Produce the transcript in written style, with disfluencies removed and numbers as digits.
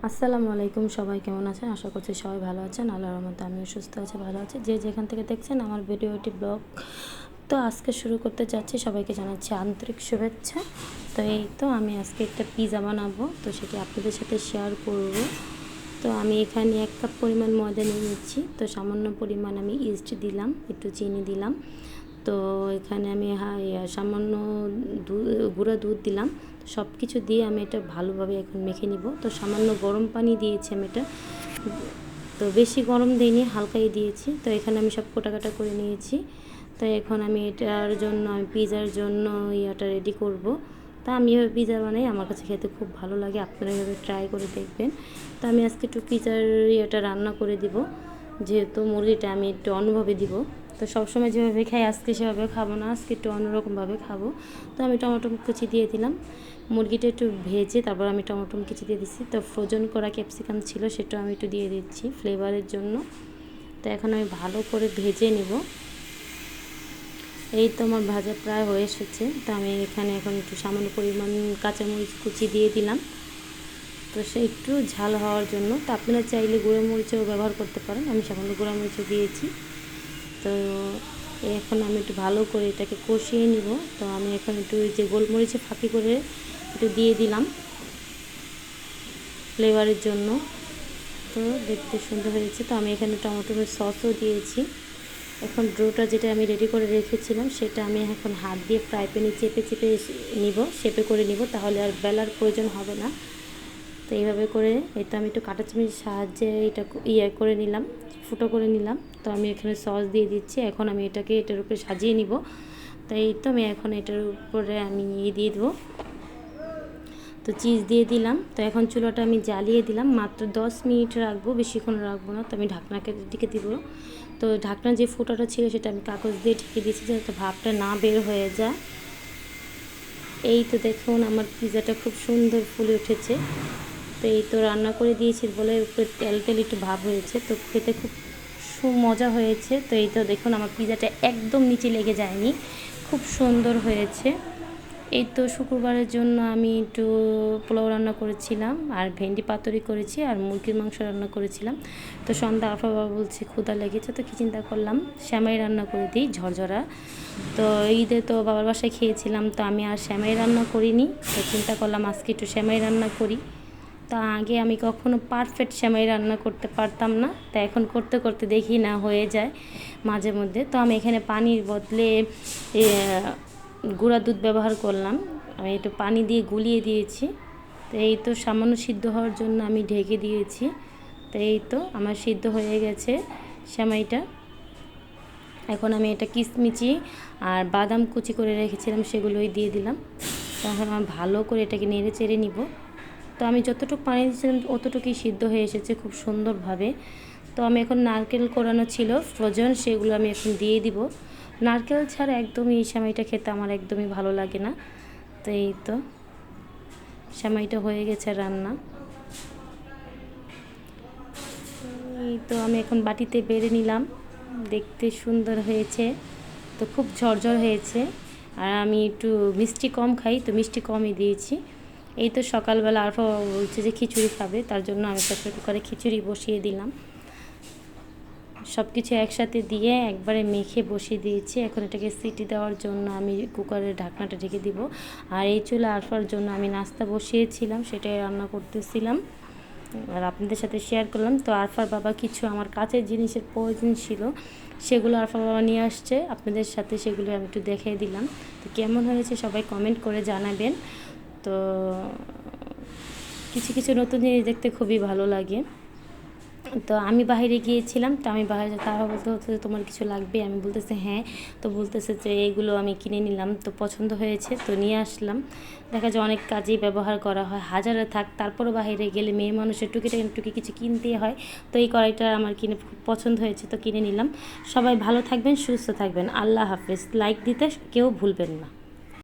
আসসালামু আলাইকুম, সবাই কেমন আছেন? আশা করছি সবাই ভালো আছেন। আল্লাহর রহমতে আমিও সুস্থ আছি, ভালো আছি। যে যেখান থেকে দেখছেন আমার ভিডিওটি ব্লগ তো আজকে শুরু করতে যাচ্ছি। সবাইকে জানাচ্ছি আন্তরিক শুভেচ্ছা। তো এই তো আমি আজকে একটা পিৎজা বানাবো, তো সেটি আপনাদের সাথে শেয়ার করব। তো আমি এখানে 1 কাপ পরিমাণ ময়দা নিয়ে নিচ্ছি। তো সামান্য পরিমাণ আমি ইস্ট দিলাম, একটু চিনি দিলাম। তো এখানে আমি সামান্য গুঁড়া দুধ দিলাম। সব কিছু দিয়ে আমি এটা ভালোভাবে এখন মেখে নিব। তো সামান্য গরম পানি দিয়েছি আমি এটা, তো বেশি গরম দিইনি, হালকাই দিয়েছি। তো এখানে আমি সব কোটাকাটা করে নিয়েছি। তো এখন আমি এটার জন্য আমি পিৎজার জন্য রেডি করব। তা আমি এভাবে পিৎজা বানাই, আমার কাছে খেতে খুব ভালো লাগে। আপনারা এভাবে ট্রাই করে দেখবেন। তো আমি আজকে একটু পিৎজার রান্না করে দিব, যেহেতু মুরগিটা আমি একটু অন্যভাবে দিব। তো সবসময় যেভাবে খাই আজকে সেভাবে খাবো না, আজকে একটু অন্যরকমভাবে খাবো। তো আমি টমেটো কুচি দিয়ে দিলাম, মুরগিটা একটু ভেজে তারপর আমি টমেটো কুচি দিয়ে দিচ্ছি। তো ফ্রোজেন করা ক্যাপসিকাম ছিল, সেটাও আমি একটু দিয়ে দিচ্ছি ফ্লেভারের জন্য। তো এখন আমি ভালো করে ভেজে নেব। এই তো আমার ভাজা প্রায় হয়ে এসেছে। তো আমি এখানে এখন একটু সামান্য পরিমাণ কাঁচামরিচ কুচি দিয়ে দিলাম, তো সে একটু ঝাল হওয়ার জন্য। তো আপনারা চাইলে গুঁড়ো মরিচও ব্যবহার করতে পারেন, আমি সামান্য গুঁড়ো মরিচও দিয়েছি। তো এখন আমি একটু ভালো করে এটাকে কষিয়ে নিব। তো আমি এখন একটু যে গোলমরিচে ফাঁকি করে একটু দিয়ে দিলাম ফ্লেভারের জন্য। তো দেখতে সুন্দর হয়েছে। তো আমি এখানে টমেটোর সসও দিয়েছি। এখন ডোটা যেটা আমি রেডি করে রেখেছিলাম সেটা আমি এখন হাত দিয়ে ফ্রাই প্যানে চেপে চেপে নিব, শেপে করে নিব, তাহলে আর বেলার প্রয়োজন হবে না। তো এইভাবে করে এটা আমি একটু কাঁটা চামচের সাহায্যে এটা করে নিলাম, ফুটো করে নিলাম। তো আমি এখানে সস দিয়ে দিচ্ছি। এখন আমি এটার উপরে সাজিয়ে নিব। তাই এই তো আমি এখন এটার উপরে আমি দিয়ে দেবো, তো চিজ দিয়ে দিলাম। তো এখন চুলাটা আমি জ্বালিয়ে দিলাম, মাত্র 10 মিনিট রাখবো, বেশিক্ষণ রাখবো না। তো আমি ঢাকনাকে ঢেকে দিব। তো ঢাকনার যে ফুটাটা ছিল সেটা আমি কাগজ দিয়ে ঢেকে দিয়েছি, যাতে ভাপটা না বের হয়ে যায়। এই তো দেখুন আমার পিৎজাটা খুব সুন্দর ফুলে উঠেছে। তো এই তো রান্না করে দিয়েছি বলে উপরে তেল তেল একটু ভাব হয়েছে, তো খেতে খুব মজা হয়েছে। তো এই তো দেখুন আমার পিৎজাটা একদম নিচে লেগে যায়নি, খুব সুন্দর হয়েছে। এই তো শুক্রবারের জন্য আমি একটু পোলাও রান্না করেছিলাম, আর ভেন্ডি পাতুরি করেছি, আর মুরগির মাংস রান্না করেছিলাম। তো সন্ধ্যা আফা বাবা বলছে ক্ষুধা লেগেছে, তো কি চিন্তা করলাম সেমাই রান্না করে দিই ঝরঝরা। তো ঈদে তো বাবার বাসায় খেয়েছিলাম, তো আমি আর সেমাই রান্না করিনি। তো চিন্তা করলাম আজকে একটু সেমাই রান্না করি। তা আগে আমি কখনো পারফেক্ট সেমাই রান্না করতে পারতাম না, তা এখন করতে করতে দেখি না হয়ে যায় মাঝে মধ্যে। তো আমি এখানে পানির বদলে গুঁড়া দুধ ব্যবহার করলাম, আমি একটু পানি দিয়ে গুলিয়ে দিয়েছি। তো এই তো সামান্য সিদ্ধ হওয়ার জন্য আমি ঢেকে দিয়েছি। তো এই তো আমার সিদ্ধ হয়ে গেছে সেমাইটা। এখন আমি এটা কিশমিচি আর বাদাম কুচি করে রেখেছিলাম সেগুলোই দিয়ে দিলাম। তো এখন আমি ভালো করে এটাকে নেড়ে চেড়ে নিব। তো আমি যতটুকু পানি দিয়েছিলাম অতটুকুই সিদ্ধ হয়ে এসেছে খুব সুন্দরভাবে। তো আমি এখন নারকেল কোরানো ছিল ফ্রোজেন, সেগুলো আমি এখন দিয়ে দিব। নারকেল ছাড়া একদমই এই সেমাইটা খেতে আমার একদমই ভালো লাগে না। তো এই তো সেমাইটা হয়ে গেছে রান্না। এই তো আমি এখন বাটিতে বেড়ে নিলাম, দেখতে সুন্দর হয়েছে। তো খুব ঝরঝর হয়েছে, আর আমি একটু মিষ্টি কম খাই, তো মিষ্টি কমই দিয়েছি। এই তো সকালবেলা আরফা বলছে যে খিচুড়ি খাবে, তার জন্য আমি প্রেসার কুকারে খিচুড়ি বসিয়ে দিলাম। সব কিছু একসাথে দিয়ে একবারে মেখে বসিয়ে দিয়েছি। এখন এটাকে সিটি দেওয়ার জন্য আমি কুকারের ঢাকনাটা ঢেকে দিব। আর এই চুলা আরফার জন্য আমি নাস্তা বসিয়েছিলাম, সেটাই রান্না করতেছিলাম আর আপনাদের সাথে শেয়ার করলাম। তো আরফার বাবা কিছু আমার কাছের জিনিসের প্রয়োজন ছিল, সেগুলো আরফার বাবা নিয়ে আসছে, আপনাদের সাথে সেগুলো আমি একটু দেখিয়ে দিলাম। তো কেমন হয়েছে সবাই কমেন্ট করে জানাবেন। তো কিছু কিছু নতুন জিনিস দেখতে খুবই ভালো লাগে। তো আমি বাইরে গিয়েছিলাম, তো আমি বাইরে তারা বলতে হচ্ছে তোমার কিছু লাগবে, আমি বলতেছে হ্যাঁ। তো বলতেছে যে এইগুলো আমি কিনে নিলাম, তো পছন্দ হয়েছে তো নিয়ে আসলাম। দেখা যায় অনেক কাজেই ব্যবহার করা হয়, হাজারে থাক তারপরও বাইরে গেলে মেয়ে মানুষের টুকি কিছু কিনতেই হয়। তো এই কড়াইটা আমার কিনে খুব পছন্দ হয়েছে, তো কিনে নিলাম। সবাই ভালো থাকবেন, সুস্থ থাকবেন, আল্লাহ হাফেজ। লাইক দিতে কেউ ভুলবেন না।